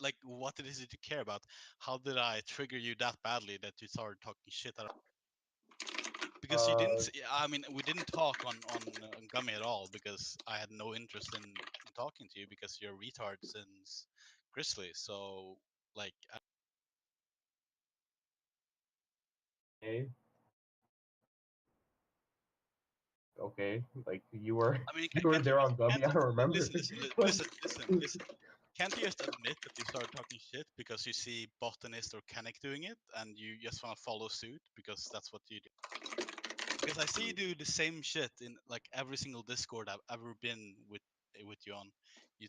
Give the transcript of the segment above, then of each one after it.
like what it is that you care about. How did I trigger you that badly that you started talking shit at? Because you didn't. I mean, we didn't talk on Gummy at all because I had no interest in talking to you because you're a retard since Grizzly. So like, Okay. Okay, like you were I mean, you were can't you there just on Gummy. I don't remember. listen, listen, listen. Can't you just admit that you started talking shit because you see Botanist or Kanek doing it, and you just want to follow suit because that's what you do? Because I see you do the same shit in like every single Discord I've ever been with you on. You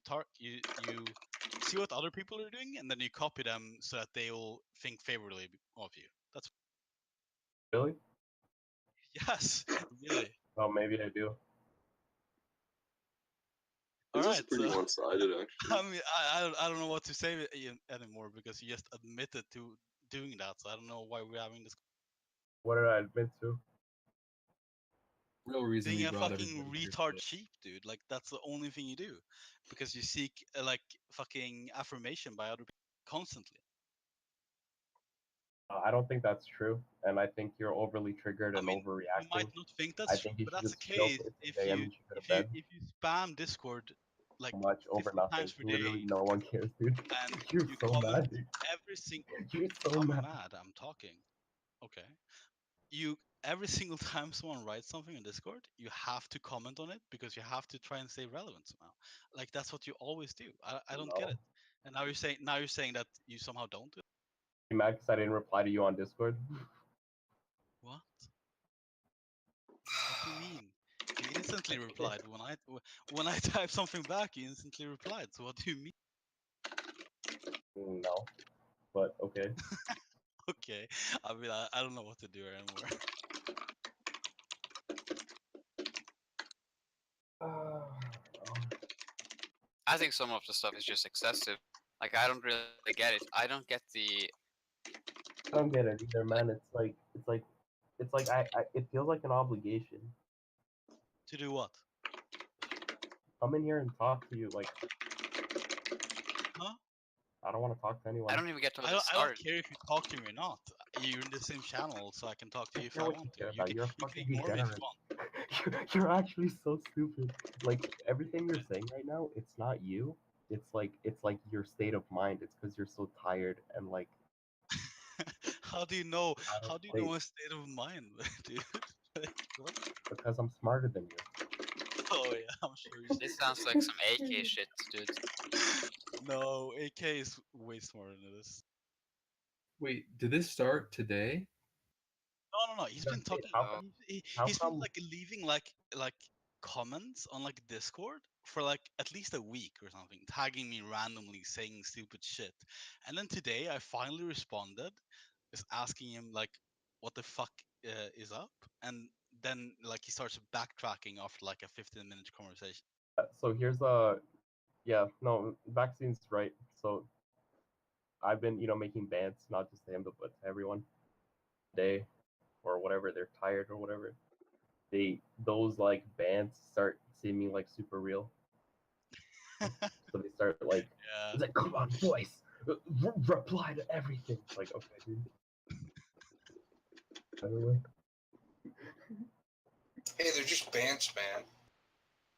see what other people are doing, and then you copy them so that they will think favorably of you. That's Really? yes, really. Oh, maybe I do. All This is right, pretty so one-sided, actually. I mean, I don't know what to say anymore because you just admitted to doing that. So I don't know why we're having this. What did I admit to? Real reason Being we a brought fucking everybody here retard today. sheep, dude. Like that's the only thing you do, because you seek like fucking affirmation by other people constantly. I don't think that's true, and I think you're overly triggered I and mean, you might overreacting. not think I that's true, think you but should that's the just chill case for today and you should go to bed. if you spam Discord like So much over 50 nothing. times per Literally, day no one cares, dude. and You're you so comment mad, dude. every single. You're so I'm mad. mad. I'm talking. Okay. You every single time someone writes something on Discord, you have to comment on it because you have to try and stay relevant somehow. Like that's what you always do. I don't get No. it. And now you're saying that you somehow don't do it. You mad because I didn't reply to you on Discord? What? What do you mean? You instantly replied when I typed something back. You instantly replied. So what do you mean? No, but okay. Okay. I mean I don't know what to do anymore. I think some of the stuff is just excessive. Like I don't really get it. I don't get the. I don't get it either, man. It feels like an obligation. To do what? Come in here and talk to you. Like, Huh? I don't want to talk to anyone. I don't even get to I the don't start. care if you talk to me or not. You're in the same channel, so I can talk to you if care I what want you to. care about. You're a You can fucking ignore me if you degenerate. want. You're actually so stupid. Like everything you're saying right now, it's not you. It's like your state of mind. It's because you're so tired and like How do you know? out of How do you know place. my state of mind, dude? Like, what? Because I'm smarter than you. Oh yeah, I'm sure you. This sounds like some AK shit, dude. No, AK is way smarter than this. Wait, did this start today? No. He's been talking. How how He's been come like leaving like comments on like Discord for like at least a week or something, tagging me randomly, saying stupid shit. And then today I finally responded, just asking him like, "What the fuck is up?" And then like he starts backtracking after like a 15-minute conversation. so here's yeah, no, vaccine's right. So I've been, making bans, not just to him, but to everyone. Day or whatever, they're tired or whatever. Those like bans start seeming like super real. So they start like, Yeah. it's like, come on, voice, reply to everything. It's like, okay, dude. By the way, Hey, they're just bants, man.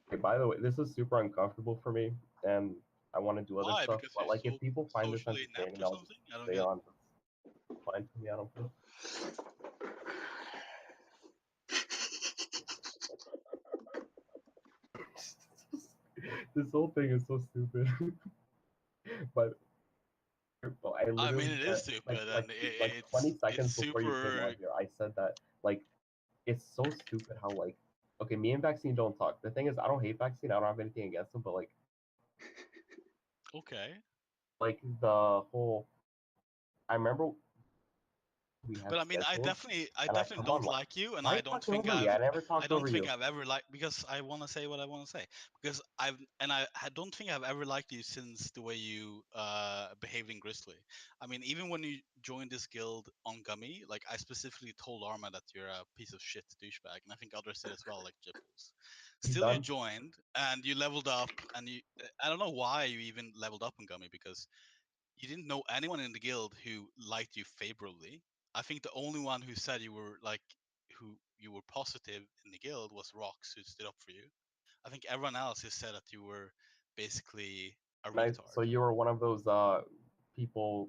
okay, by the way, this is super uncomfortable for me, and I want to do other Why? stuff. Because But you're like, so if people find this socially inept entertaining, or I'll something? I just don't stay get it. on. It's fine for me. I don't care. This whole thing is so stupid. but I I mean, literally it is said stupid, like and like 20 it's seconds before you came super. on here, I said that like it's so stupid how like okay, me and Vaccine don't talk. The thing is, I don't hate Vaccine. I don't have anything against him, but Okay. like the whole. I remember we had But I mean, scheduled, I and I definitely come don't online. like you, and Why are I you don't talking think over me? I never I talked don't over think you. I've ever liked because I want to say what I want to say because I don't think I've ever liked you since the way you behaved in Grizzly. I mean, even when you joined this guild on Gummy, like I specifically told Arma that you're a piece of shit douchebag, and I think others did as well, like Jipples. You Still, you done? joined and you leveled up, and I don't know why you even leveled up on Gummy because you didn't know anyone in the guild who liked you favorably. I think the only one who said you were like who you were positive in the guild was Rox, who stood up for you. I think everyone else has said that you were basically a retard. So you were one of those people.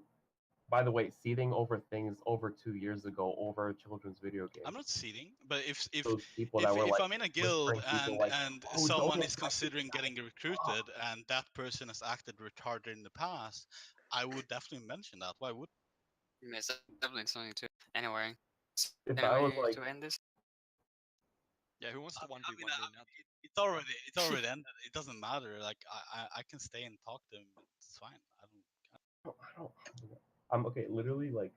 By the way, seething over things over 2 years ago over a children's video game. I'm not seating, but if Those people that were if like I'm in a guild whispering people and like, and "Oh, someone donate is to my considering guy." getting recruited and that person has acted retarded in the past, I would definitely mention that. Why would? It's definitely something to. Anyway, If any I was way like, to end this? Yeah, who wants to 1v1 I mean, me now? it's already ended. It doesn't matter. Like I can stay and talk to him. It's fine. I don't. I'm okay. Literally, like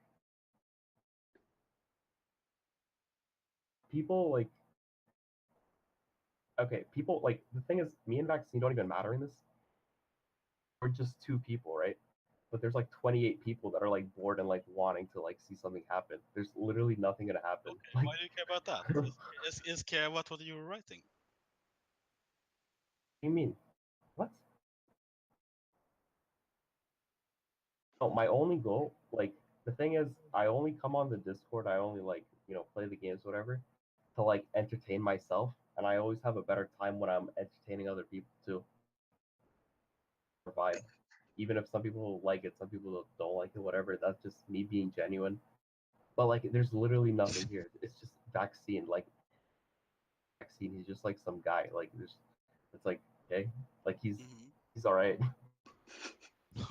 people like. Okay, people like the thing is, me and Vaccine don't even matter in this. We're just two people, right? But there's like 28 people that are like bored and like wanting to like see something happen. There's literally nothing gonna happen. Okay, Like, why do you care about that? Just care about what you were writing. what do you mean? What? No, my only goal, like the thing is, I only come on the Discord. I only like play the games, whatever, to like entertain myself, and I always have a better time when I'm entertaining other people too. Vibe. Even if some people like it, some people don't like it, whatever. That's just me being genuine. But like, there's literally nothing here. It's just Vaccine. Like Vaccine, he's just like some guy. Like there's, it's like okay, like he's all right.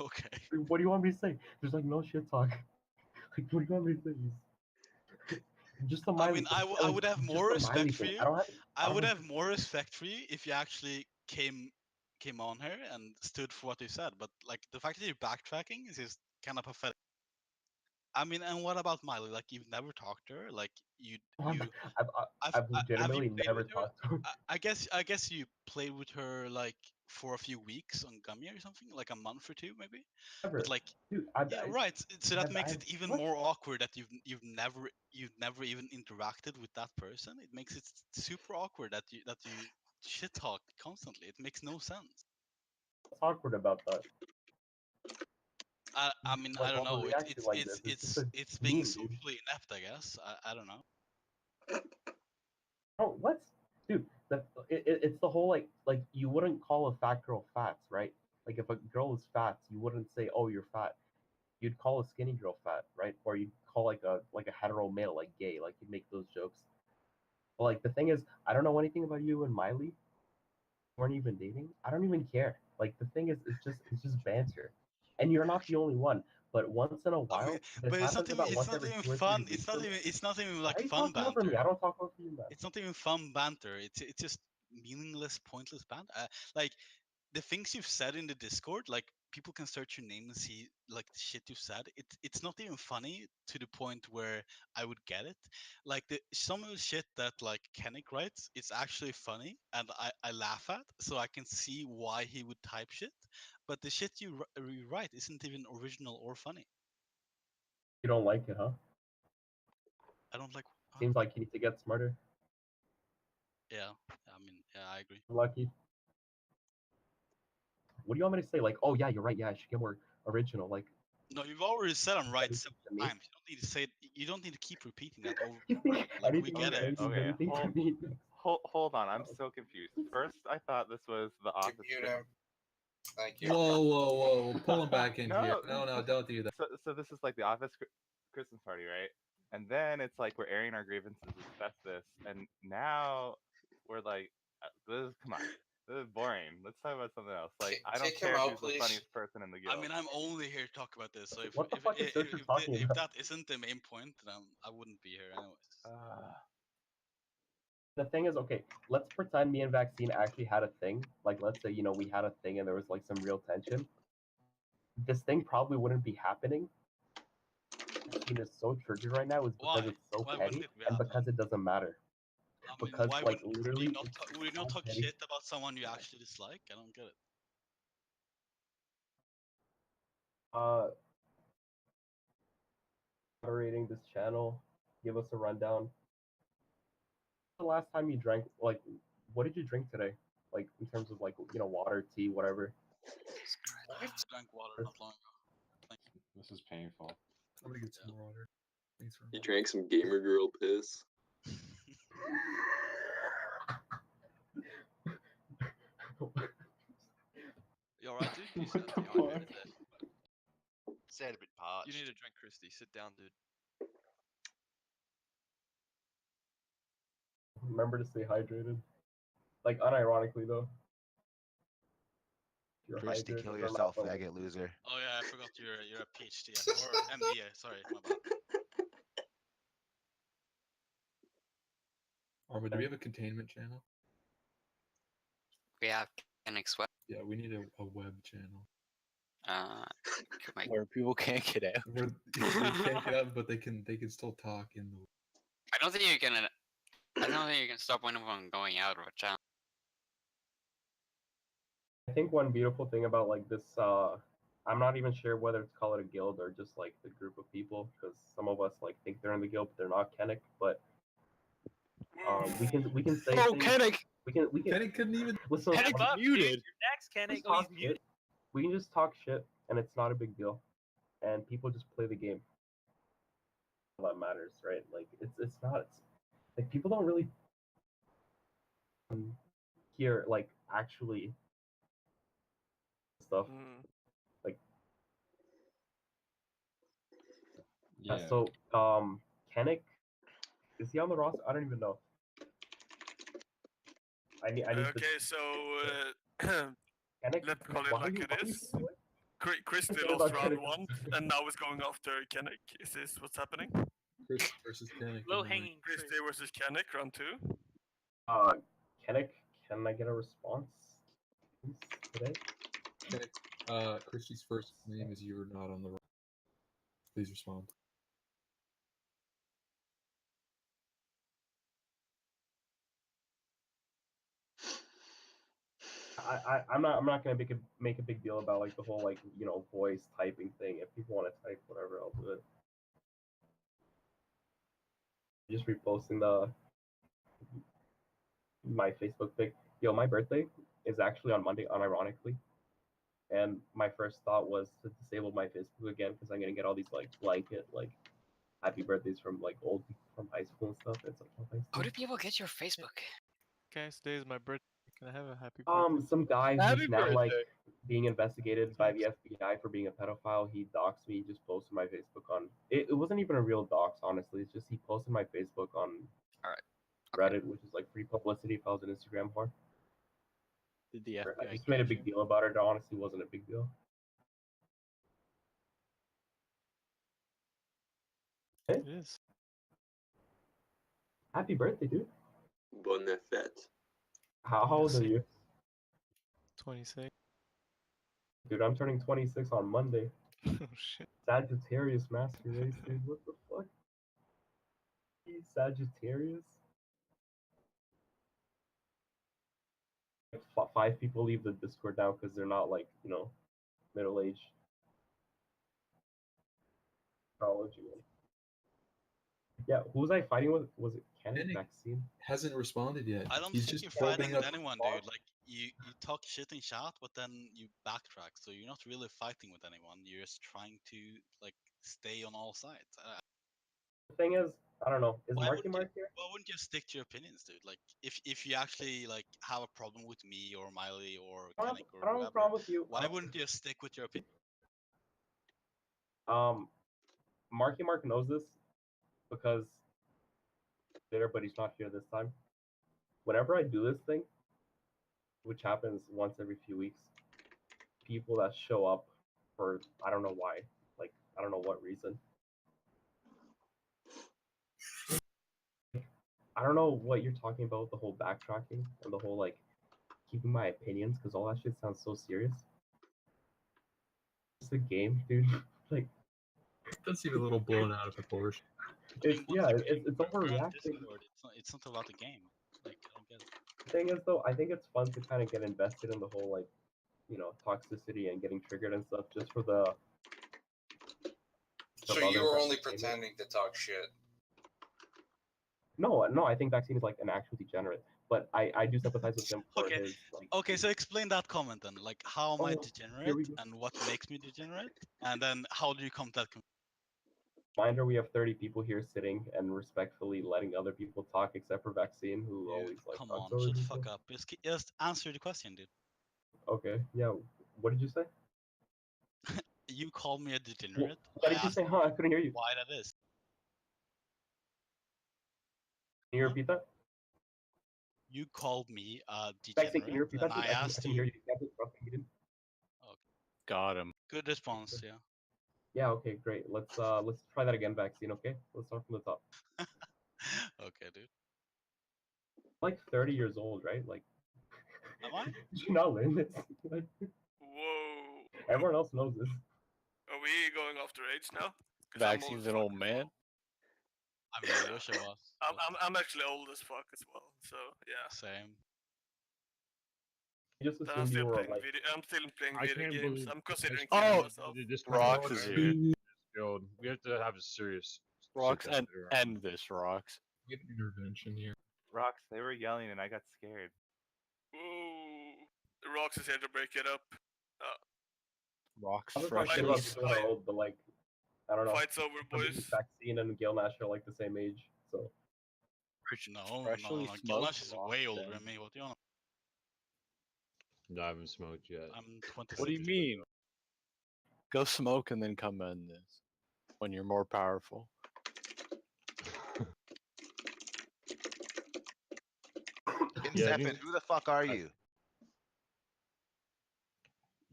Okay. What do you want me to say? There's like no shit talk. Like what do you want me to say? Just the I Miley. mean, Like, I would have just more the Miley respect for thing. you. I I don't would have. have more respect for you if you actually came on here and stood for what you said. But like the fact that you're backtracking is just kind of pathetic. I mean, and what about Miley? Like you've never talked to her. Like you I've, have you legitimately played never with her? talked to her. I guess you played with her like for a few weeks on Gummy or something, like a month or two maybe. Never. But like Dude, yeah, right. So that makes I've it even what? more awkward that you've never even interacted with that person. It makes it super awkward that you shit talk constantly. It makes no sense. What's awkward about that? I mean I Like don't know. overreaction like this. It's just a It's being meme, dude. socially inept, I guess. I don't know. Oh, what? Dude, it's the whole like you wouldn't call a fat girl fat, right? Like if a girl is fat, you wouldn't say, "Oh, you're fat." You'd call a skinny girl fat, right? Or you'd call like a hetero male like gay. Like you'd make those jokes. But like the thing is, I don't know anything about you and Miley. You weren't even dating. I don't even care. Like the thing is, it's just banter, and you're not the only one. But once in a I mean, while, this but happens about it's once not every even 2 or 3 fun. weeks. Or It's not even why like are you fun talking over me? banter. I don't talk over you, man. It's not even fun banter. It's just meaningless, pointless banter. Like the things you've said in the Discord, like people can search your name and see like the shit you've said. It's not even funny to the point where I would get it. Like some of the shit that like Kennick writes, it's actually funny and I laugh at, so I can see why he would type shit. But the shit you write isn't even original or funny. You don't like it, huh? I don't like. Seems like you need to get smarter. Yeah, I mean, yeah, I agree. Lucky. What do you want me to say? Like, oh yeah, you're right. Yeah, I should get more original. Like, No, you've already said I'm right anything several to me? times. You don't need to say it. You don't need to keep repeating that over. You think Like we anything, get it. anything, Okay, anything to hold- me? Hold on, I'm so confused. First, I thought this was the You office. mute him. Thank you. Whoa! Pull him back in No. here. No, don't do that. So this is like the office Christmas party, right? And then it's like we're airing our grievances, asbestos, and now we're like, come on, this is boring. Let's talk about something else. Like I don't Kick him care out, who's please. the funniest person in the guild. I mean, I'm only here to talk about this. So What the fuck is Searcher talking if about? that isn't the main point, then I wouldn't be here anyways. The thing is, okay, let's pretend me and Vaccine actually had a thing. Like, let's say, we had a thing and there was like some real tension. This thing probably wouldn't be happening. Vaccine is so triggered right now is because Why? it's so Why wouldn't petty it be and happening? because it doesn't matter. I mean, Because why like would literally, would you not so talk petty. shit about someone you actually dislike? I don't get it. Moderating this channel, give us a rundown. The last time you drank, like, what did you drink today? Like in terms of like water, tea, whatever. I drank water not long ago. This is painful. I'm gonna get some more water. Thanks for You drank some gamer girl piss. You alright, dude? You sound What the dehydrated fuck? there. Sound a bit parched. You need a drink, Christy. Sit down, dude. Remember to stay hydrated. Like unironically though. If you're Christy, hydrated kill or yourself, not, but, faggot loser. Oh yeah, I forgot you're a PhD or MD. Sorry, my bad. Arma, do we have a containment channel? We have Kennex Web. Yeah, we need a web channel. Could make... Where people can't get out. Where they can't get out, but they can still talk in the. I don't think you can. I don't think you can stop anyone from going out of a channel. I think one beautiful thing about like this, I'm not even sure whether it's call it a guild or just like the group of people, because some of us like think they're in the guild, but they're not Kennick. But we can say Oh, things, Kennick! we can Kenny couldn't even. listen. Kennick's let's muted. Next, Kenny, talk he's muted. shit. We can just talk shit, and it's not a big deal, and people just play the game. All that matters, right? Like it's not. It's, like people don't really hear like actually stuff. Like Yeah. so Kennick, is he on the roster? I don't even know. I need Okay, to... so Kennick, let's call it why like you- it why you is. so quick? Christy Forget lost about round Kennick. 1, and now is going after Kennick. Is this what's happening? Chris versus Kenny. Low hanging Christy versus Kennick, round 2. Kennick, can I get a response please, today? Kenny, Christy's first name is You're Not on the Road. Please respond. I'm not gonna make a big deal about like the whole like voice typing thing. If people want to type whatever, I'll do it. Just reposting my Facebook pic. Yo, my birthday is actually on Monday, unironically. And my first thought was to disable my Facebook again because I'm gonna get all these like blanket like happy birthdays from like old people from high school and stuff. It's like, oh, thanks, How do dude. people get your Facebook? Guys, today is my birthday. Can I have a happy birthday? Some guy Happy who's now like birthday. being investigated by the FBI for being a pedophile. He doxed me. He just posted my Facebook on. It wasn't even a real dox, honestly. It's just he posted my Facebook on Alright. Reddit, which is like free publicity if I was an Instagram whore. Did the I FBI just made a catch big you? deal about it. It honestly wasn't a big deal. Hey, It is. happy birthday, dude. Bonne fête. How old are you? 26. Dude, I'm turning 26 on Monday. Oh shit. Sagittarius master race, dude. What the fuck? He's Sagittarius? Like, 5 people leave the Discord now because they're not like, middle aged. Astrology. Yeah, who was I fighting with? Was it Kenny Kenny. Vaccine? Hasn't responded yet. I don't He's think just you're fighting building with up. anyone, dude. Like you talk shit in chat, but then you backtrack. So you're not really fighting with anyone. You're just trying to like stay on all sides. The thing is, I don't know. Is Why Marky wouldn't Mark here? Why wouldn't you stick to your opinions, dude? Like if you actually like have a problem with me or Miley or I don't Kennick or have a whoever, problem with you. why wouldn't you stick with your opinion? Marky Mark knows this because later, but he's not here this time. Whenever I do this thing, which happens once every few weeks, people that show up for I don't know why, like I don't know what reason. I don't know what you're talking about with the whole backtracking and the whole like keeping my opinions because all that shit sounds so serious. It's a game, dude. Like It does seem a little blown out of proportion. it's What's the game? it's We're on overreacting. Discord. It's not about the game. Like I don't get it. The thing is though, I think it's fun to kind of get invested in the whole like toxicity and getting triggered and stuff just for the So of you others were that only entertain me. pretending to talk shit. No, I think Vaccine is like an actual degenerate. but I do sympathize with him for Okay. his like. Okay, so explain that comment then. Like, how am I Oh, here we degenerate, go. and what makes me degenerate, and then how do you come to that conclusion? Reminder: we have 30 people here sitting and respectfully letting other people talk, except for Vaccine, who Dude, always like come talks on, over shut the people. fuck up. Just answer the question, dude. Okay, yeah. What did you say? You called me a degenerate. What I did you asked say? Huh? I couldn't hear you. why that is. Can you Huh? repeat that? You called me a Vaccine, can you degenerate, repeat and that? I I asked can you. hear you. You kept interrupting. You didn't. Got him. Good response, yeah. Yeah. Okay. Great. Let's try that again. Vaccine. Okay. Let's start from the top. Okay, dude. Like 30 years old, right? Like. Am I? Did you not learn this? Like, Whoa. everyone else knows this. Are we going after age now? 'Cause I'm old Vaccine's as an fuck old as man. well. I mean, I wish I was. I'm actually old as fuck as well. So yeah. Same. You just I'm assumed you still were playing like. I'm still playing I video can't games. believe. I'm considering Oh, killing myself. This Rocks is here. Build. We have to have a serious. Rocks, sit down and later on. end this, Rocks. Get intervention here. Rocks, they were yelling and I got scared. Ooh. The Rocks is here to break it up. Rocks I'm just not freshly kidding about people that Fight. are old, but like, I don't know. Fight's over, For me, boys. Vaccine and Gil Nash are like the same age, so. No, freshly no. smoked Gilnash is Rocks, way older then. than me. What do you want? No, I haven't smoked yet. I'm 26. What do you mean? Go smoke and then come end this. When you're more powerful. Yeah, Stefan, who the fuck are you?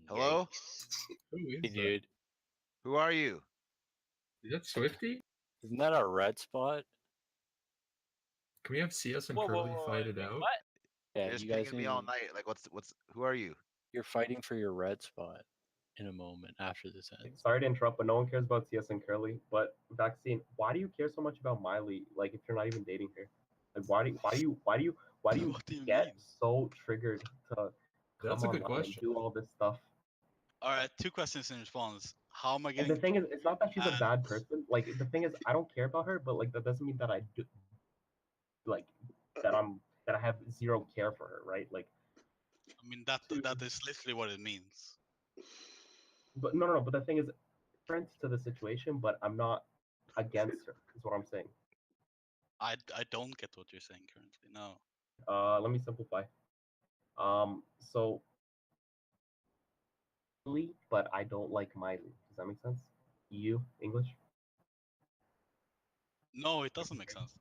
Hello? Who is Hey, that? dude. Who are you? Is that Swifty? Isn't that our red spot? Can we have CS and Curly fight it out? Yeah, You're just you guys pinging me need all to- night. Like, who are you? You're fighting for your red spot in a moment after this ends. Sorry to interrupt, but no one cares about CS and Curly. But Vaccine, why do you care so much about Miley? Like, if you're not even dating her, like, why do you What do you get mean? so triggered to That's come a good online and question. do all this stuff? All right, 2 questions in response. How am I And getting? the thing is, it's not that she's a And- bad person. Like, the thing is, I don't care about her, but like that doesn't mean that I do. Like, that I have zero care for her, right? Like, I mean, that is literally what it means. but no. But the thing is, different to the situation, but I'm not against her. Is what I'm saying. I don't get what you're saying currently. No. Let me simplify. So Miley, but I don't like Miley. Does that make sense? EU English. No, it doesn't make sense.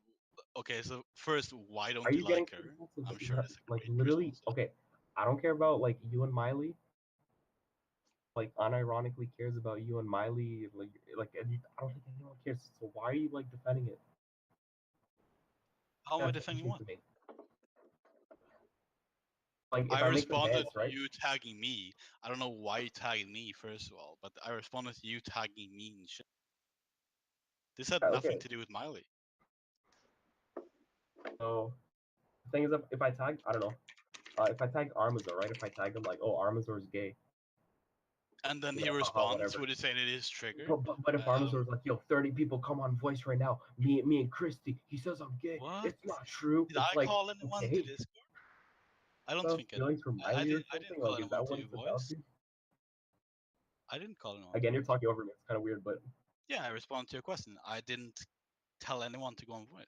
Okay, so first, why don't Are you you getting like to her? the sense of I'm the- sure it's a like great literally? response. Okay, I don't care about like you and Miley. Like unironically cares about you and Miley. Like I don't think anyone cares. So why are you like defending it? How am I That's defending interesting what? to me. Like if I I make the responded dance, to right? you tagging me. I don't know why you tagged me first of all, but I responded to you tagging me and shit. This had Yeah, nothing okay. to do with Miley. So the thing is, if I tag, I don't know. If I tag Armazor, right? If I tag him like, oh, Armazor is gay. And then You he know, haha, responds whatever. with it saying it is triggered. But if Armazor is like, yo, 30 people come on voice right now. Me and Christy. He says I'm gay. What? It's not true. Did It's I like, call anyone okay. to Discord? I don't So think I did. feelings for Miley or I didn't something? call Like, is anyone that what to it's about? voice. Dude? I didn't call anyone. Again, you're talking over me. It's kind of weird, but Yeah, I responded to your question. I didn't tell anyone to go on voice.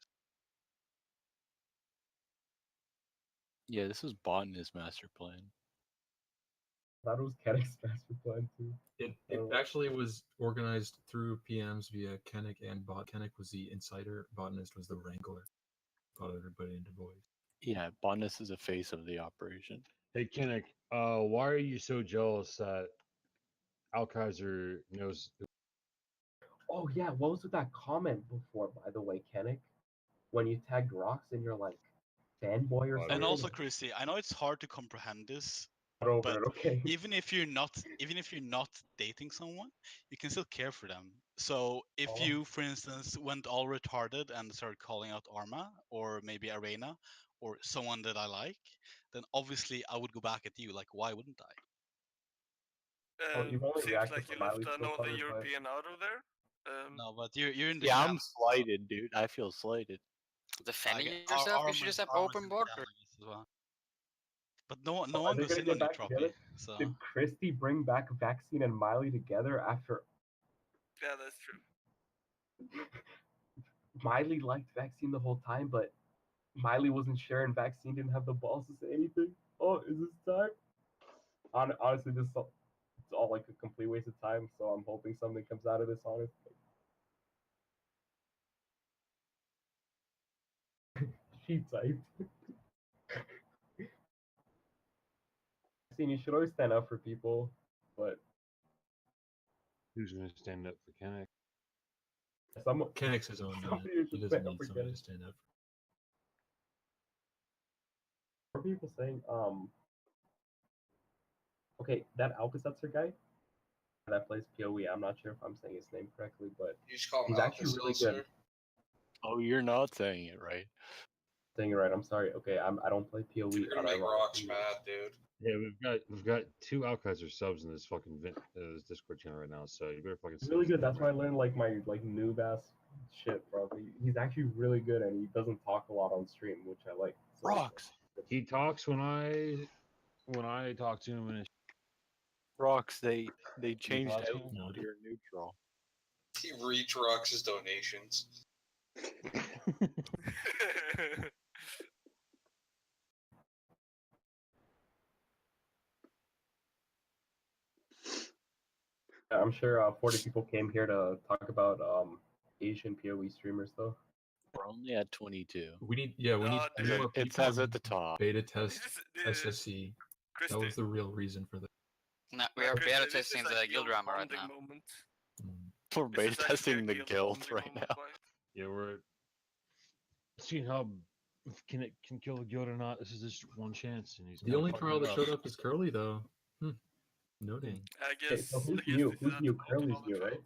Yeah, this was Botanist master plan. that was Kennick's master plan too. It Oh. actually was organized through PMs via Kennick and Bot. Kennick was the insider, Botanist was the wrangler. Got everybody into voice. Yeah, Botanist is the face of the operation. Hey, Kennick, why are you so jealous that Alkaiser knows? Oh yeah, what was with that comment before, by the way, Kennick? When you tagged Rocks and you're like fanboy or something. And also, Christy, I know it's hard to comprehend this, Not over but it, okay. even if you're not dating someone, you can still care for them. So if Oh. you, for instance, went all retarded and started calling out Arma or maybe Arena or someone that I like, then obviously I would go back at you. Like, why wouldn't I? Oh, you've only Seems reacted like to you left Miley so another far, but- European out of there. No, but you're in the Yeah, channel, I'm so slighted, dude. I feel slighted. Defending I get- yourself, you should Arma's- just have Arma's open in the border. channel, you as well. But no Are one they goes gonna in get on you, back Troppy. together? So Did Christie bring back Vaccine and Miley together after Yeah, that's true. Miley liked Vaccine the whole time, but Miley wasn't sure and Vaccine didn't have the balls to say anything? Oh, is this time? Honestly, it's all like a complete waste of time, so I'm hoping something comes out of this, honestly. She typed. Vaccine, you should always stand up for people, but Who's gonna stand up for Kennick? someone Kennick's his own man. somebody should He doesn't stand up need for somebody Kenny. to stand up What are people saying? Okay, that Alka-Seltzer guy that plays PoE, I'm not sure if I'm saying his name correctly, but You just call him he's actually really good. Oh, you're not saying it right. Saying it right, I'm sorry. Okay, I don't play PoE. You're gonna make Rocks mad, dude. Yeah, we've got 2 Alkaiser subs in this fucking this Discord channel right now, so you better fucking. He's really good. That's why I learned like my noob ass shit, bro. He's actually really good, and he doesn't talk a lot on stream, which I like. So, Rocks. He talks when I talk to him, and Rocks. They changed thoughts, out man? to your neutral. He reach Rocks' donations. I'm sure 40 people came here to talk about Asian PoE streamers, though. We're only at 22. We need more people. It says at the top. Beta test SSC. That Christie. was the real reason for this. No, we are Christie, beta this is testing a the guild drama right bonding now. moment. We're This beta is actually a testing the guild guild bonding right moment, now. like. yeah, we're seeing how if can kill the guild or not. This is just one chance, and he's The gonna only fuck trial it that showed up is Curly, though. Noting. I Okay, guess. so who's I guess new? this Who's is new? at the bottom Curly's of the new, trail. right?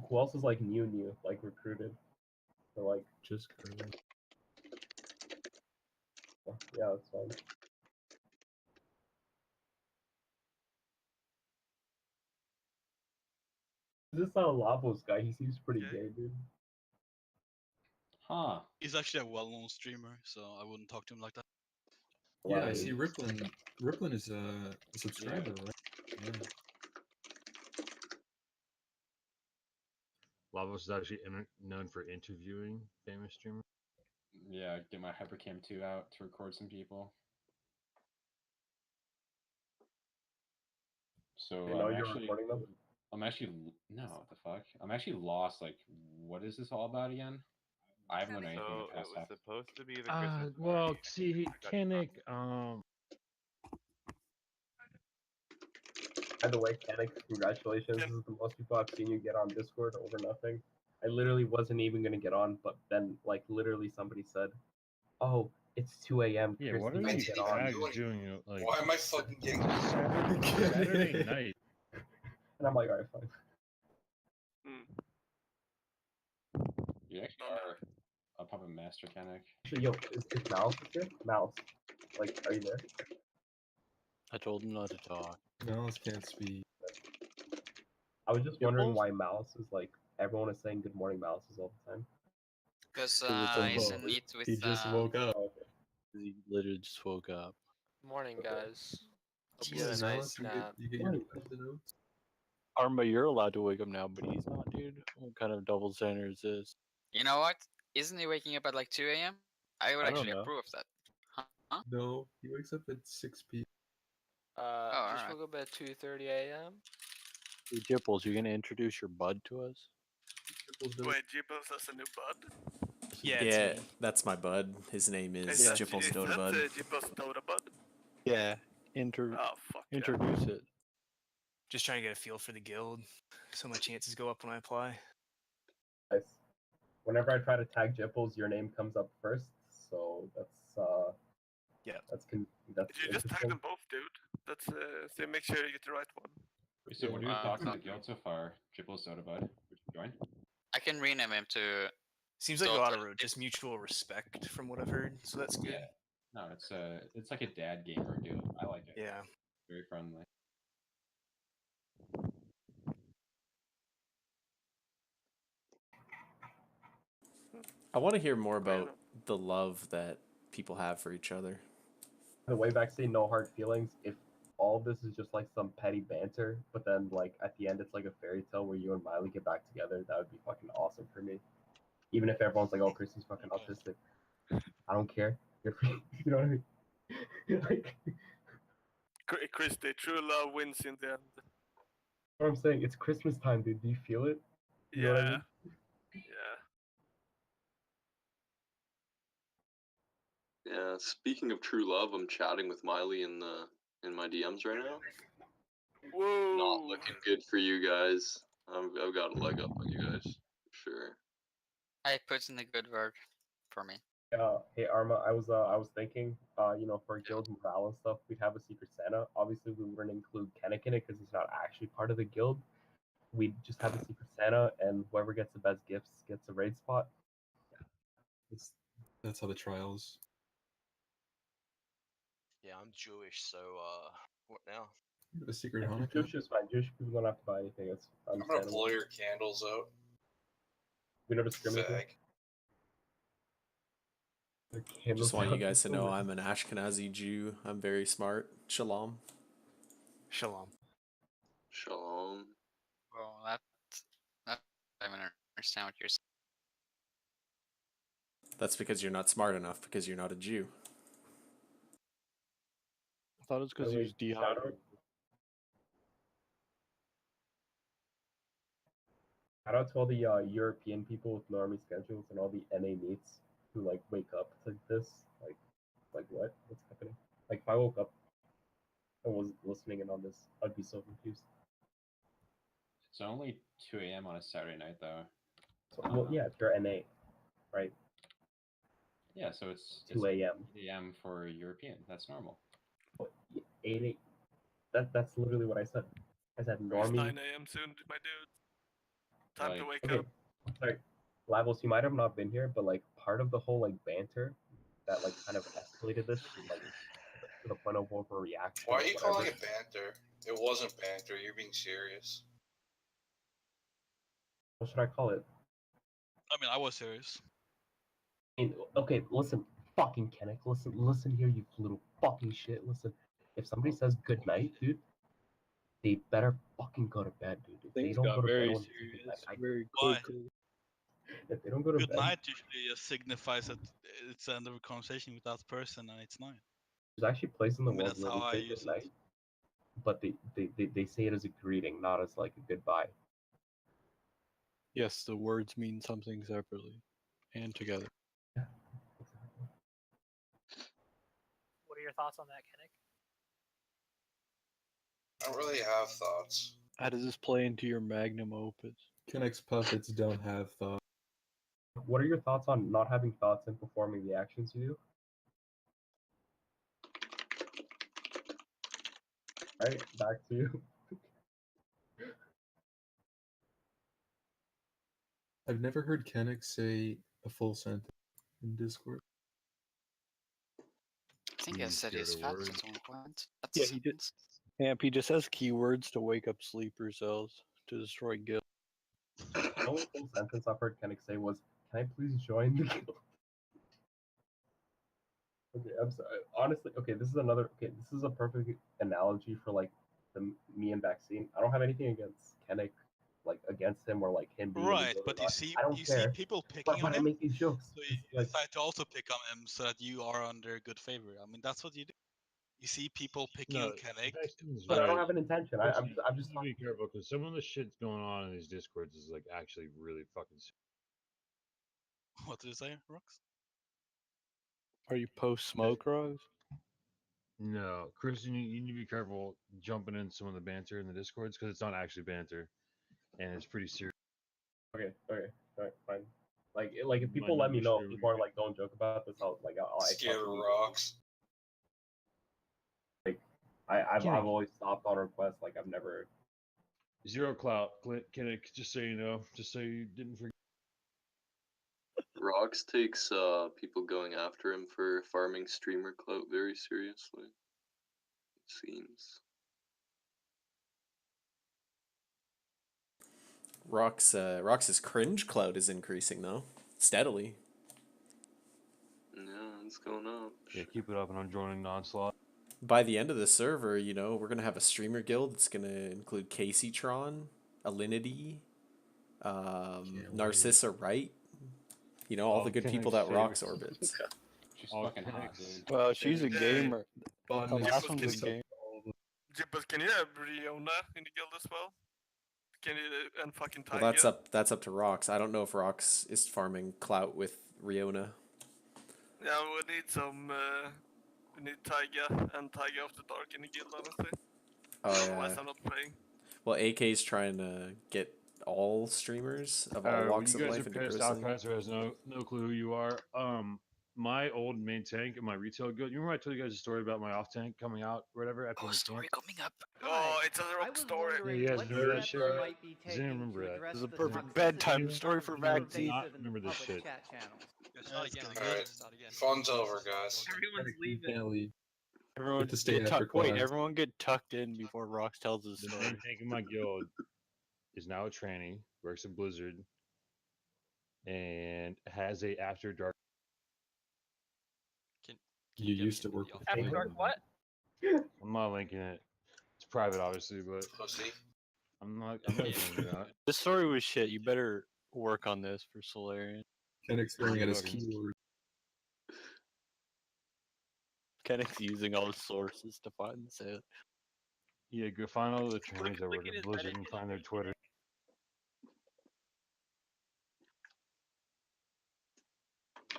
Who else is like new, like recruited? Or like Just Curly. yeah, that's fine. This is not a Lavos guy. He seems pretty gay, dude. Huh. He's actually a well-known streamer, so I wouldn't talk to him like that. Yeah, I see Ripplin. Ripplin is a subscriber, right? Yeah. Lavos is actually known for interviewing famous streamers. Yeah, get my Hypercam 2 out to record some people. So You know you're recording them? I'm actually no, what the fuck? I'm actually lost. Like, what is this all about again? I haven't learned anything So in the it past was half. supposed to be the Christmas Well, party. see, Kennick, By the way, Kennick, congratulations. This is the most people I've seen you get on Discord over nothing. I literally wasn't even gonna get on, but then like literally somebody said, "Oh, it's 2 a.m. Yeah, what are Christy, these get on." fags doing? Like, Why am I fucking getting Saturday night? And I'm like, all right, fine. You actually are a puppet master, Kennick. Actually, yo, is Mouse here? Mouse, like, are you there? I told him not to talk. Mouse can't speak. I was just wondering why Mouse is like everyone is saying good morning, Mouses all the time. Because it's he's a in meet with. He just woke up. Oh, okay. He literally just woke up. Morning, guys. Hope you Jesus, had a nice Mouse, nap. you get your notes? Arma, you're allowed to wake up now, but he's not, dude. What kind of double standard is this? You know what? Isn't he waking up at like 2 a.m.? I would I don't actually know. approve of that. Huh? No, he wakes up at 6 p.m. Just alright. woke up at 2:30 a.m. Hey, Jipples, you gonna introduce your bud to us? Wait, Jippos has a new bud? Yeah, it's me. that's my bud. His name is Is that Jipples Dota Bud. Jippos Dota Bud? Yeah. Oh, fuck yeah. Introduce it. Just trying to get a feel for the guild, so my chances go up when I apply. Nice. Whenever I try to tag Jipples, your name comes up first, so that's yeah. That's You just tag interesting. them both, dude. That's so make sure you get the right one. Wait, so what are your thoughts on the guild so far? Jipples Dota Bud, would you join? I can rename him to. Seems like a lot of just mutual respect from what I've heard, so that's good. Yeah. No, it's like a dad gamer dude. I like it. Yeah. Very friendly. I want to hear more about the love that people have for each other. The way back saying no hard feelings, if all this is just like some petty banter, but then like at the end it's like a fairy tale where you and Miley get back together, that would be fucking awesome for me. Even if everyone's like, oh, Christie's fucking autistic. I don't care. You're free. You know what I mean? Like, Christie, true love wins in the end. what I'm saying, it's Christmas time, dude. Do you feel it? You know what I mean? Yeah. Yeah. Speaking of true love, I'm chatting with Miley in my DMs right now. Whoa. Not looking good for you guys. I've got a leg up on you guys, for sure. I put in a good word for me. Hey Arma, I was thinking, you know, for guild morale and stuff, we'd have a secret Santa. Obviously, we wouldn't include Kennick in it because he's not actually part of the guild. We'd just have a secret Santa, and whoever gets the best gifts gets a raid spot. That's how the trials. Yeah, I'm Jewish, so what now? The secret Yeah, Hanukkah. Jewish is fine. Jewish people don't have to buy anything. It's I'm gonna understandable. blow your candles out. We don't discriminate. I just want you guys to know I'm an Ashkenazi Jew. I'm very smart. Shalom. Shalom. Shalom. Well, that I don't understand what you're saying. That's because you're not smart enough, because you're not a Jew. I thought it was because he was dehydrated. Shout out to all the European people with normie schedules and all the NA meets who like wake up to this. Like what? What's happening? Like if I woke up and was listening in on this, I'd be so confused. It's only 2 a.m. on a Saturday night, though. So, well, yeah, if you're NA, right? Yeah, so it's 2 a.m. 8 a.m. for European. That's normal. 8 that's literally what I said. I said It's normie. 9 a.m. soon, my dude. Time to wake up. Sorry, Lavos, you might have not been here, but like part of the whole like banter that like kind of escalated this like to the point of overreaction. Why or are you whatever. calling it banter? It wasn't banter. You're being serious. What should I call it? I mean, I was serious. Okay, listen, fucking Kennick, listen here, you little fucking shit. Listen, if somebody says good night, dude, they better fucking go to bed, dude. If they Things don't got go to bed very when serious, I very Why? quickly. if they don't go to Good bed, night usually signifies that it's the end of a conversation with that person and it's night. there's actually a place in the I mean, world that's where how we I say use good night, but they say it as a greeting, not as like a goodbye. Yes, the words mean something separately and together. What are your thoughts on that, Kennick? I don't really have thoughts. How does this play into your magnum opus? Kennick's puppets don't have thought. What are your thoughts on not having thoughts and performing the actions you do? Alright, back to you. I've never heard Kennick say a full sentence in Discord. I think I said his facts at one point. Yeah, he did. Amp, he just has keywords to wake up sleeper cells to destroy guild. The only full sentence I've heard Kennick say was, "Can I please join the guild?" Okay, I'm sorry. Honestly, okay, this is another. Okay, this is a perfect analogy for like the me and vaccine. I don't have anything against Kennick, like against him or like him being. Right, but you see, I don't care. people picking but on I him, make these jokes. so you decide to also pick on him so that you are under good favor. I mean, that's what you do. You see people picking on Kennick. But I don't have an intention. I'm just to be careful because some of the shit's going on in these discords is like actually really fucking. What did you say, Rox? Are you post smoke, Rogs? No, Christian, you need to be careful jumping in some of the banter in the discords because it's not actually banter, and it's pretty serious. Okay, alright, fine. Like if people let me know, people are like, don't joke about this. I'll Scared of rocks. Like I've always stopped on request. Like I've never. Zero clout, Clint. Just so you know, just so you didn't forget. Rox takes people going after him for farming streamer clout very seriously. It seems. Rox's cringe cloud is increasing though, steadily. What's going on? Yeah, keep it up, and I'm joining Onslaught. By the end of the server, you know, we're gonna have a streamer guild. It's gonna include Casey Tron, Alinity, Narcissa Wright. You know, all the good people that Rocks orbits. She's fucking hot, dude. Well, she's a gamer. The last Jippos, one's a game. Jippos, can you have Riona in the guild as well? Can you and fucking Well, Tiger? that's up to Rocks. I don't know if Rocks is farming clout with Riona. Yeah, we need some. We need Tiger and Tiger After Dark in the guild, honestly. Oh Otherwise, yeah. I'm not playing. Well, AK's trying to get all streamers of all walks You of guys life are into pissed. Grizzly. Alkaiser has no clue who you are. My old main tank in my retail guild. You remember I told you guys a story about my off tank coming out, or whatever, after the story camp? coming up. Oh, it's a rock story. Yeah, you guys remember that shit? Does anyone remember that? This is a perfect bedtime story for vaccine. Not remember this shit. Alright, fun's over, guys. Everyone's leaving. Can't leave. Everyone to stay get after wait, class. everyone get tucked in before Rox tells his The story. main tank in my guild is now a tranny, works at Blizzard, and has a After Dark. You used to work with After Caleb. dark, what? I'm not linking it. It's private, obviously, but Pussy. I'm not gonna do that. This story was shit. You better work on this for Solarian. Kennick's staring at his Fucking- keyboard. Kennick's using all his sources to find this out. Yeah, go find all the trannies that look work at at his Blizzard Reddit and find their Twitter.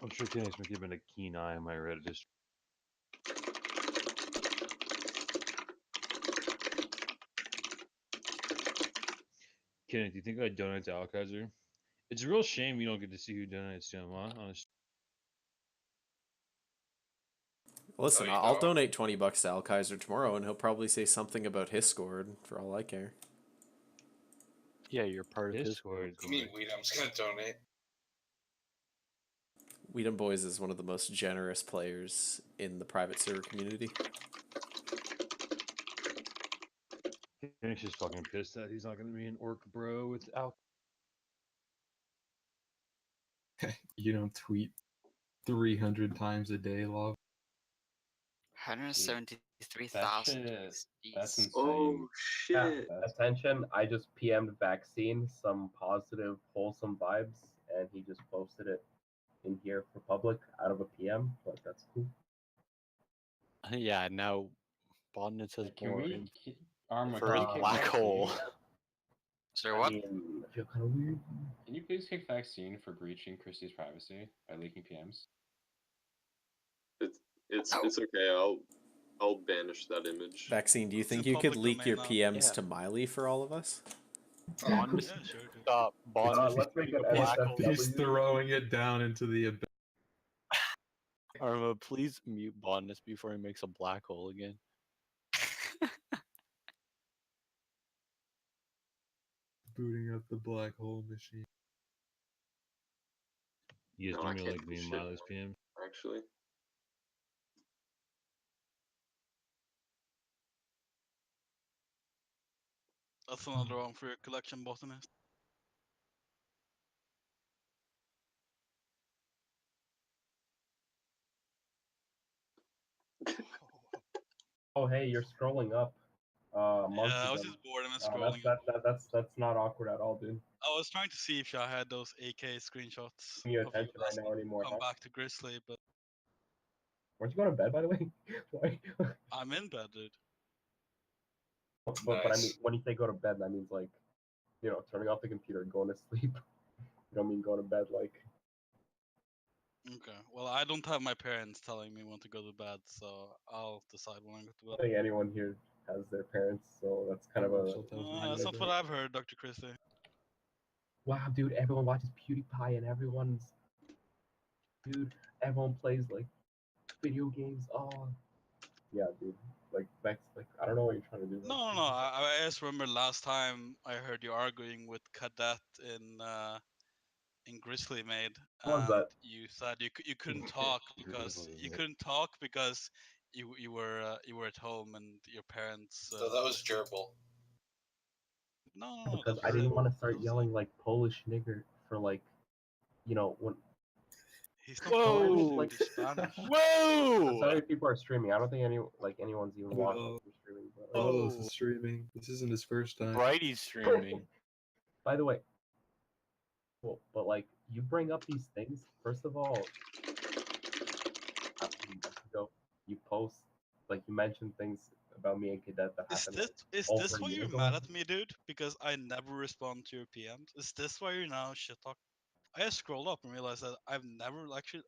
I'm sure Kenny's been keeping a keen eye on my Reddit history. Kenny, do you think I'd donate to Alkaiser? It's a real shame you don't get to see who donates to him, huh? Honestly. Listen, Oh, you I'll don't. donate $20 to Al Kaiser tomorrow, and he'll probably say something about Hiscord for all I care. Yeah, you're part of his Discord. You mean Weedham's gonna donate? Weedham Boys is one of the most generous players in the private server community. Kenny's just fucking pissed that he's not gonna be an orc bro with Al. You don't tweet 300 times a day, love. 173,000. That's insane. Oh Yeah, shit! attention, I just PM'd Vaccine some positive, wholesome vibes, and he just posted it in here for public out of a PM, but that's cool. Yeah, now Bondness has Can more we in Arma, for can his we kick black Vaccine? hole. Sir, I what? mean, I feel kind of weird. Can you please kick Vaccine for breaching Christie's privacy by leaking PMs? It's okay. I'll banish that image. Vaccine, do you It's think in you could public leak your domain PMs Yeah. to Miley for all of us? Bondness, Yeah, sure. Dude. stop. Bondness Let's make an black hole. NSFW. He's throwing it down into the abyss. Arma, please mute Bondness before he makes a black hole again. Booting up the black hole machine. You guys No, I normally can't like do being shit Miley's now, PM. Actually, That's another one for your collection, botanist. Oh, hey, you're scrolling up. Months Yeah, I was ago. just bored and I was That's scrolling. that's not awkward at all, dude. I was trying to see if I had those AK screenshots Give me your of you attention right now anymore, come huh? back to Grizzly, but Weren't you going to bed, by the way? Why? I'm in bed, dude. But I mean, when you say go to bed, that means like, you know, turning off the computer and going to sleep. You don't mean going to bed like. Okay. Well, I don't have my parents telling me when to go to bed, so I'll decide when I go to I bed. think anyone here has their parents, so that's kind of a. That's not what I've heard, Dr. Christie. Wow, dude, everyone watches PewDiePie and everyone plays like video games. Oh, yeah, dude. Like I don't know what you're trying to do. No. I just remember last time I heard you arguing with Cadet in Grizzly Made, What was and that? you said you couldn't talk because you were at home and your parents. So that was gerbil. No, Because that I was didn't it. want to start yelling like Polish nigger for like, you know, when He's not Whoa! Polish, like Spanish. Whoa! Sorry if people are streaming. I don't think anyone's even watching Oh. if you're streaming. But, Oh, this is streaming. This isn't his first time. Brighty's streaming. By the way, cool, but like you bring up these things. First of all, a few months ago, you post like you mentioned things about me and Cadet that Is happened. this like, is over this a why year you're ago. mad at me, dude? Because I never respond to your PMs. Is this why you're now shit talk? I just scrolled up and realized that I never actually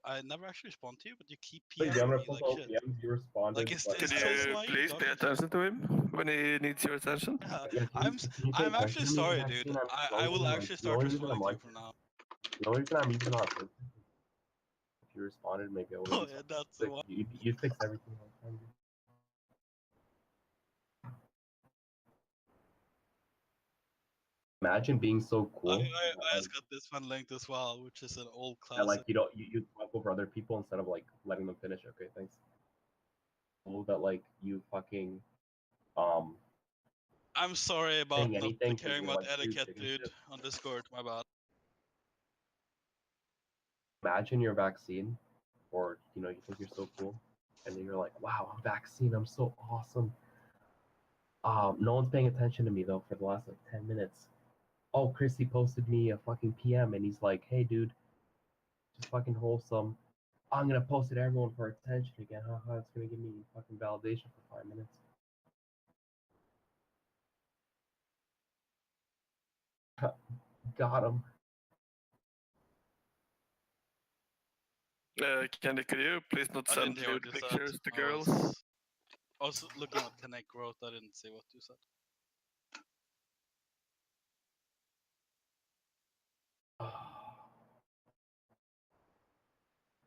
respond to you, but you keep Wait, PMing you haven't me like replied shit. PMs. You responded. Like, is but, this Could you why you're please pay talking shit? attention to him when he needs your attention? Yeah, Yeah, can you pay I'm actually attention to me, sorry, Maxine? dude. The I only will reason, actually the start only reason responding I'm to you like, from now. the only reason I'm even on Twitter, if you responded, maybe I would have. Oh yeah, that's the one. You fix everything all the time. Dude. Imagine being so cool. I just got this one linked as well, which is an old That, like classic. you talk over other people instead of like letting them finish. Okay, thanks. Cool that like you fucking I'm sorry about saying not anything 'cause caring you're about like, dude, etiquette, chicken dude, shit. on Discord. My bad. Imagine your vaccine, or you think you're so cool, and then you're like, wow, I'm vaccine, I'm so awesome. No one's paying attention to me though for the last like 10 minutes. Oh, Christy posted me a fucking PM and he's like, hey dude, just fucking wholesome. I'm gonna post it to everyone for attention again. Haha, it's gonna give me fucking validation for 5 minutes. Got him. Candy, could you please not I send didn't hear what nude you pictures said. to girls? I was looking at Connect wrote. I didn't see what you said.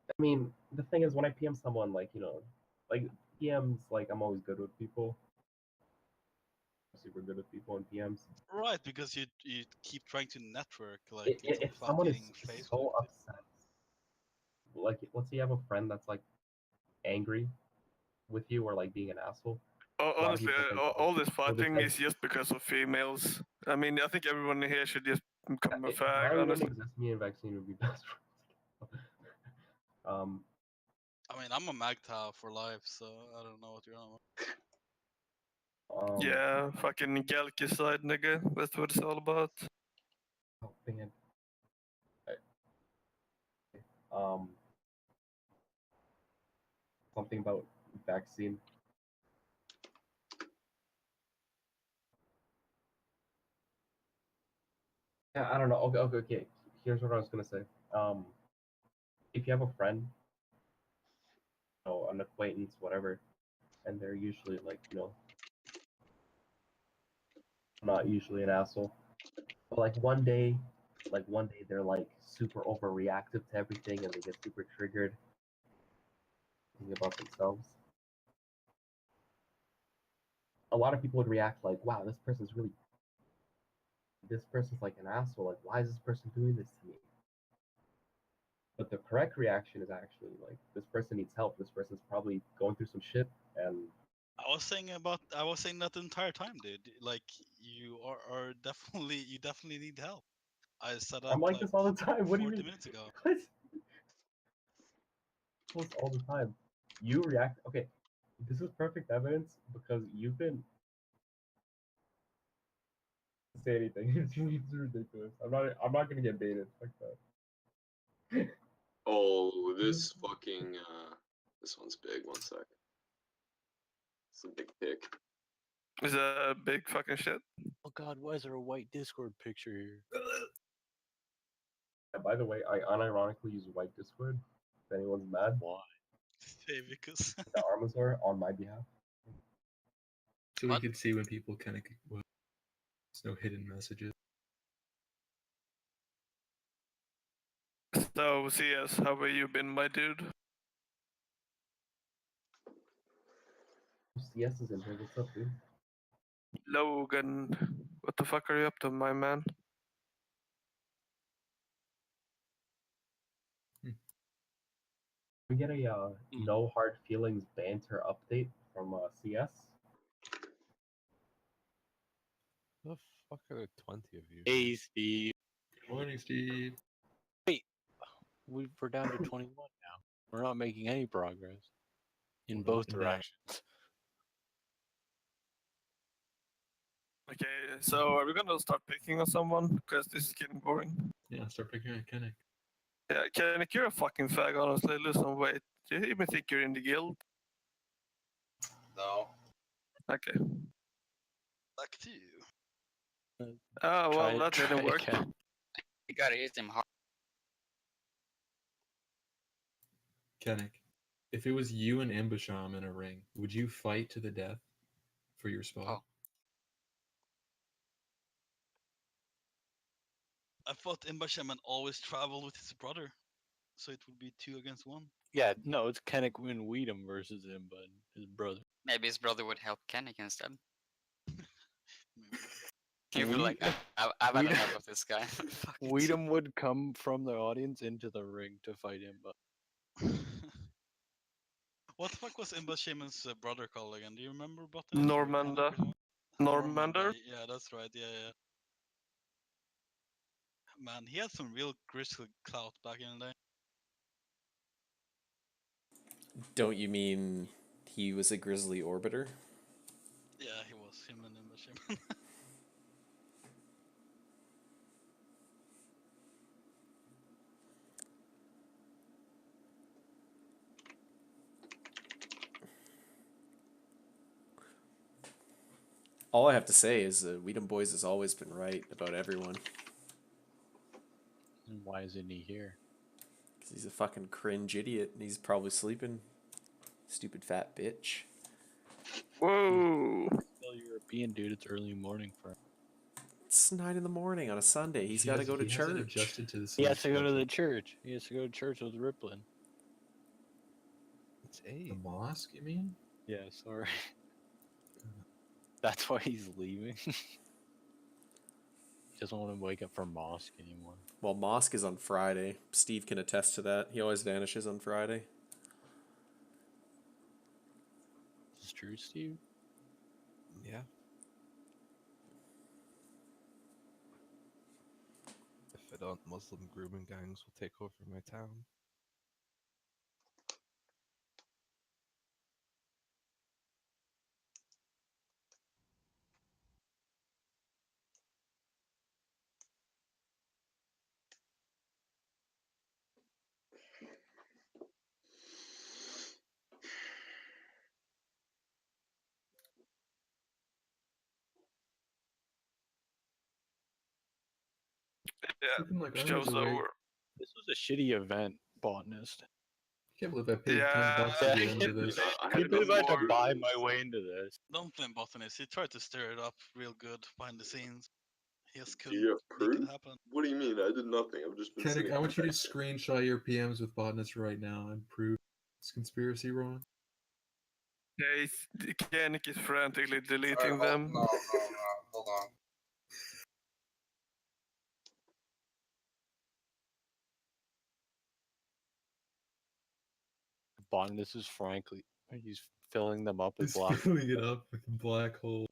I mean, the thing is, when I PM someone, like like PMs, like I'm always good with people. Super good with people in PMs. Right, because you keep trying to network like If it's a someone is fucking Facebook. so upset, like let's say you have a friend that's like angry with you or like being an asshole. Honestly, all this fighting like, is just because of females. I mean, I think everyone here should just become a if fag, Harry didn't honestly. exist, me and Vaccine would be best friends. I mean, I'm a MAGTOW for life, so I don't know what you're on about. Yeah, fucking Galky side, nigga. That's what it's all about. Oh man. Something about vaccine. Yeah, I don't know. Okay. Here's what I was gonna say. If you have a friend, an acquaintance, whatever, and they're usually like, not usually an asshole. But like one day they're like super overreactive to everything and they get super triggered thinking about themselves. A lot of people would react like, wow, this person's like an asshole. Like, why is this person doing this to me? But the correct reaction is actually like, this person needs help. This person's probably going through some shit, and I was saying that the entire time, dude. Like you are definitely need help. I set up I'm like this all the time. What do you 40 mean? minutes ago. What? Almost all the time. You react. Okay, this is perfect evidence because you've been. Say anything. It's ridiculous. I'm not gonna get baited like that. Oh, this fucking this one's big. One sec. It's a big pick. Is that a big fucking shit? Oh god, why is there a white Discord picture here? And by the way, I unironically use white Discord. If anyone's mad, why? Because the Armasaur on my behalf. So we can see when people kind of there's no hidden messages. So, CS, how have you been, my dude? CS is in here. What's up, dude? Logan, what the fuck are you up to, my man? We get a no hard feelings banter update from CS. The fuck are there 20 of you? Hey, Steve. Good morning, Steve. Wait. we're down to 21 now. We're not making any progress in Well, both now- directions. Okay, so are we gonna start picking on someone? Because this is getting boring. Yeah, start picking on Kennick. Yeah, Kennick, you're a fucking fag, honestly. Lose some weight. Do you even think you're in the guild? No. Okay. Back to you. Oh, well, Try- that didn't try work. again. You gotta hit him hard. Kennick, if it was you and Imbusham in a ring, would you fight to the death for your spot? Oh. I thought Imbashaman always traveled with his brother, so it would be 2 against 1. Yeah, no, it's Kennick and Weedham versus him, but his brother. Maybe his brother would help Kennick instead. Maybe. He'd be like, I've had enough of this guy. Fucking Weedham would come from the audience into the ring to fight him, but What the fuck was Imbashaman's brother called again? Do you remember, Botanist? Normander. Normander? Yeah, that's right. Yeah. Man, he had some real grisly clout back in the day. Don't you mean he was a grizzly orbiter? Yeah, he was. Him and Imbashaman. All I have to say is Weedham Boys has always been right about everyone. why isn't he here? Because he's a fucking cringe idiot and he's probably sleeping. Stupid fat bitch. Whoa! Still European, dude. It's early morning for him. It's 9 in the morning on a Sunday. He's got to go to He hasn't church. adjusted to the He has sleep to go to schedule. the church. He has to go to church with Riplin. It's 8. The mosque, you mean? Yeah, sorry. That's why he's leaving. He doesn't want to wake up for mosque anymore. Well, mosque is on Friday. Steve can attest to that. He always vanishes on Friday. Is this true, Steve? Yeah. If I don't, Muslim grooming gangs will take over my town. Yeah, Freaking, like, I was show's awake. over. This was a shitty event, botanist. Can't believe I paid Yeah, $10 to Yeah, get into this. I I had can't believe I had to more- buy my way into this. Don't blame Botanist. He tried to stir it up real good behind the scenes. He just Do couldn't you have make proof? it happen. What do you mean? I did nothing. I've just been Kennick, sitting. I want you to screenshot your PMs with botnets right now and prove this conspiracy wrong. Yeah, Kennick is frantically deleting Alright, them. No, hold on. Botanist is frankly, he's filling them up with He's black. filling it up with black hole.